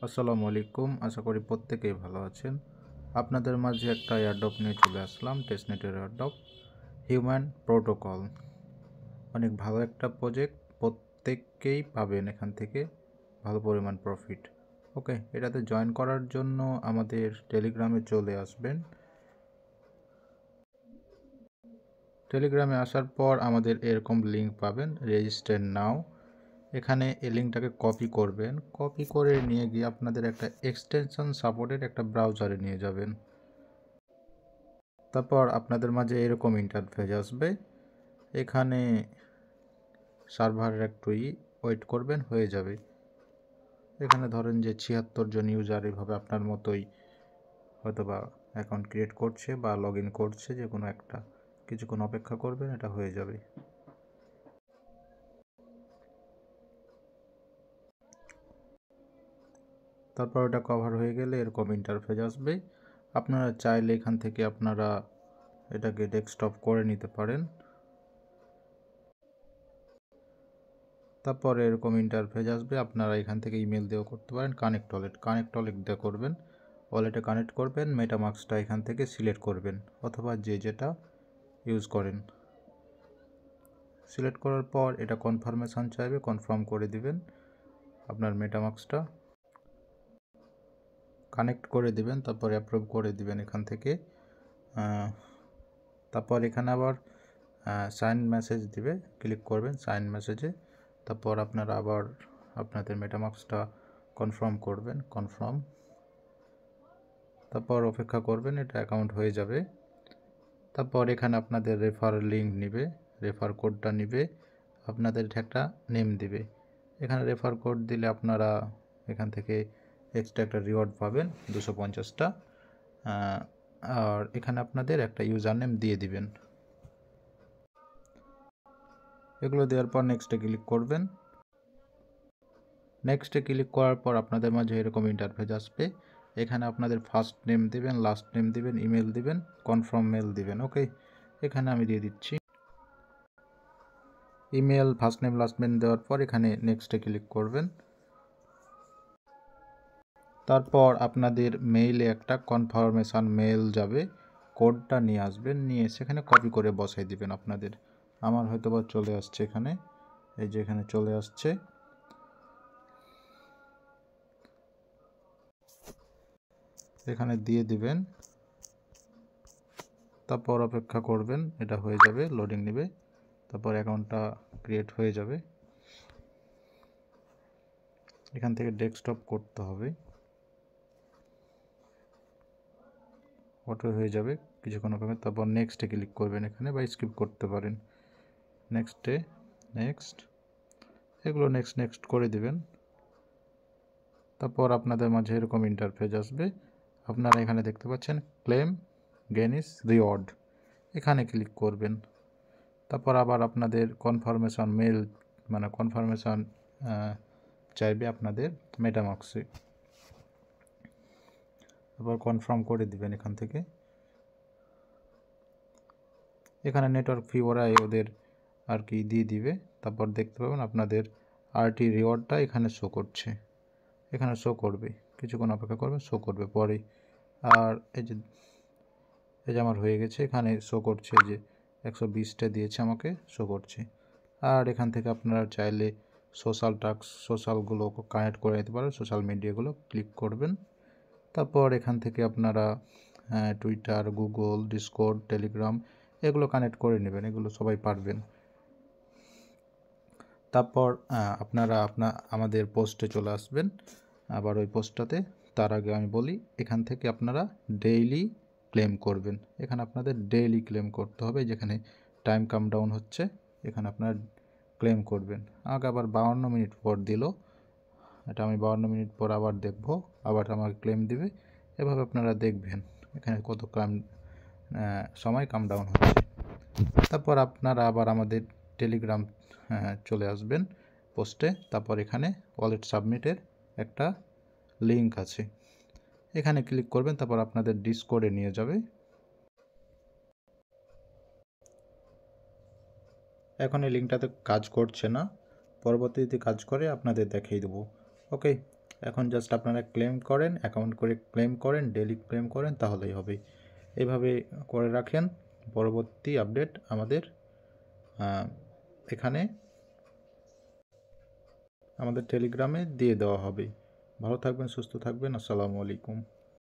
আসসালামু আলাইকুম। আশা করি প্রত্যেকেই ভালো আছেন। আপনাদের মাঝে একটা এয়ারড্রপ নিয়ে চলে আসলাম, টেস্টনেটের এয়ারড্রপ হিউম্যান প্রোটোকল। অনেক ভালো একটা প্রজেক্ট, প্রত্যেককেই পাবেন এখান থেকে ভালো পরিমাণ প্রফিট। ওকে, এটাতে জয়েন করার জন্য আমাদের টেলিগ্রামে চলে আসবেন। টেলিগ্রামে আসার পর আমাদের এরকম লিঙ্ক পাবেন, রেজিস্টার নাও। এখানে এই লিঙ্কটাকে কপি করবেন, কপি করে নিয়ে গিয়ে আপনাদের একটা এক্সটেনশন সাপোর্টের একটা ব্রাউজারে নিয়ে যাবেন। তারপর আপনাদের মাঝে এরকম ইন্টারফেস আসবে। এখানে সার্ভারের একটু ওয়েট করবেন, হয়ে যাবে। এখানে ধরেন যে ৭৬ জন ইউজার এভাবে আপনার মতোই হয়তোবা অ্যাকাউন্ট ক্রিয়েট করছে বা লগ ইন করছে, যে কোনো একটা। কিছুক্ষণ অপেক্ষা করবেন, এটা হয়ে যাবে। তারপর এটা কভার হয়ে গেলে এরকম ইন্টারফেস আসবে। আপনারা চাইলে এখান থেকে আপনারা এটাকে ডেস্কটপ করে নিতে পারেন। তারপরে এরকম ইন্টারফেস আসবে, আপনারা এখান থেকে ইমেল দিয়েও করতে পারেন। কানেক্ট ওয়ালেট দিয়ে করবেন। ওয়ালেটে কানেক্ট করবেন, মেটামাস্কটা এখান থেকে সিলেক্ট করবেন, অথবা যে যেটা ইউজ করেন। সিলেক্ট করার পর এটা কনফার্মেশন চাইবে, কনফার্ম করে দিবেন। আপনার মেটামাস্কটা কানেক্ট করে দিবেন, তারপরে অ্যাপ্রুভ করে দিবেন এখান থেকে। তারপর এখানে আবার সাইন মেসেজ দিবে, ক্লিক করবেন সাইন মেসেজে। তারপর আপনারা আবার আপনাদের মেটামাস্কটা কনফার্ম করবেন, কনফার্ম। তারপর অপেক্ষা করবেন, এটা অ্যাকাউন্ট হয়ে যাবে। তারপর এখানে আপনাদের রেফার লিঙ্ক নিবে, রেফার কোডটা নিবে, আপনাদের একটা নেম দিবে। এখানে রেফার কোড দিলে আপনারা এখান থেকে এক্সট্রা একটা রিওয়ার্ড পাবেন 250টা। আর এখানে আপনাদের একটা ইউজার নেম দিয়ে দিবেন। এগুলো দেওয়ার পর নেক্সটে ক্লিক করবেন। নেক্সটে ক্লিক করার পর আপনাদের মাঝে এরকম ইন্টারফেস আসবে। এখানে আপনাদের ফার্স্ট নেম দিবেন, লাস্ট নেম দিবেন, ইমেল দিবেন, কনফার্ম মেল দিবেন। ওকে, এখানে আমি দিয়ে দিচ্ছি email, first name, last name দেওয়ার পর এখানে নেক্সটে ক্লিক করবেন। তারপর আপনাদের মেইলে একটা কনফার্মেশন মেল যাবে, কোডটা নিয়ে আসবেন, নিয়ে সেখানে কপি করে বসাই দিবেন আপনাদের। আমার হয়তো বা চলে আসছে এখানে, এই যে এখানে চলে আসছে। এখানে দিয়ে দিবেন, তারপর অপেক্ষা করবেন, এটা হয়ে যাবে, লোডিং নেবে। তারপর অ্যাকাউন্টটা ক্রিয়েট হয়ে যাবে। এখান থেকে ডেস্কটপ করতে হবে, অটো হয়ে যাবে কিছুক্ষণ অপেক্ষা। তারপর নেক্সটে ক্লিক করবেন এখানে, বা স্কিপ করতে পারেন। নেক্সটে, নেক্সট, এগুলো নেক্সট নেক্সট করে দিবেন। তারপর আপনাদের মাঝে এরকম ইন্টারফেস আসবে। আপনারা এখানে দেখতে পাচ্ছেন ক্লেম গেনিস রিওয়ার্ড, এখানে ক্লিক করবেন। তারপর আবার আপনাদের কনফার্মেশন মেল, মানে কনফার্মেশন চাইবে আপনাদের মেটামাস্কে। তারপর কনফার্ম করে দিবেন এখান থেকে। এখানে নেটওয়ার্ক ফি ওরাই ওদের আর কি দিয়ে দিবে। তারপর দেখতে পাবেন আপনাদের আরটি রিওয়ার্ডটা এখানে শো করছে, এখানে শো করবে। কিছুক্ষণ অপেক্ষা করবেন, শো করবে পরে। আর এই যে আমার হয়ে গেছে, এখানে শো করছে যে 120টা দিয়েছে আমাকে, শো করছে। আর এখান থেকে আপনারা চাইলে সোশ্যালগুলো কানেক্ট করে নিতে পারেন, সোশ্যাল মিডিয়াগুলো ক্লিক করবেন। তারপর এখান থেকে আপনারা টুইটার, গুগল, ডিসকর্ড, টেলিগ্রাম এগুলো কানেক্ট করে নেবেন, এগুলো সবাই পারবেন। তারপর আপনারা আমাদের পোস্টে চলে আসবেন, আবার ওই পোস্টটাতে। তার আগে আমি বলি, এখান থেকে আপনারা ডেইলি ক্লেম করবেন। এখানে আপনাদের ডেইলি ক্লেম করতে হবে, যেখানে টাইম কাম ডাউন হচ্ছে, এখানে আপনারা ক্লেম করবেন। আমাকে আবার 52 মিনিট পর দিল, এটা আমি 52 মিনিট পর আবার দেখব, আবার আমাকে ক্লেম দিবে। এভাবে আপনারা দেখবেন এখানে কত সময় কাম ডাউন হচ্ছে। তারপর আপনারা আবার আমাদের টেলিগ্রাম চলে আসবেন পোস্টে। তারপর এখানে ওয়ালেট সাবমিটের একটা লিঙ্ক আছে, এখানে ক্লিক করবেন। তারপর আপনাদের ডিসকর্ডে নিয়ে যাবে। এখন এই লিঙ্কটাতে কাজ করছে না, পরবর্তীতে কাজ করে আপনাদের দেখিয়ে দেবো। ওকে, এখন জাস্ট আপনারা ক্লেম করেন, অ্যাকাউন্ট করে ক্লেম করেন, ডেইলি ক্লেম করেন, তাহলেই হবে। এভাবে করে রাখেন, পরবর্তী আপডেট আমাদের এখানে আমাদের টেলিগ্রামে দিয়ে দেওয়া হবে। ভালো থাকবেন, সুস্থ থাকবেন। আসসালামু আলাইকুম।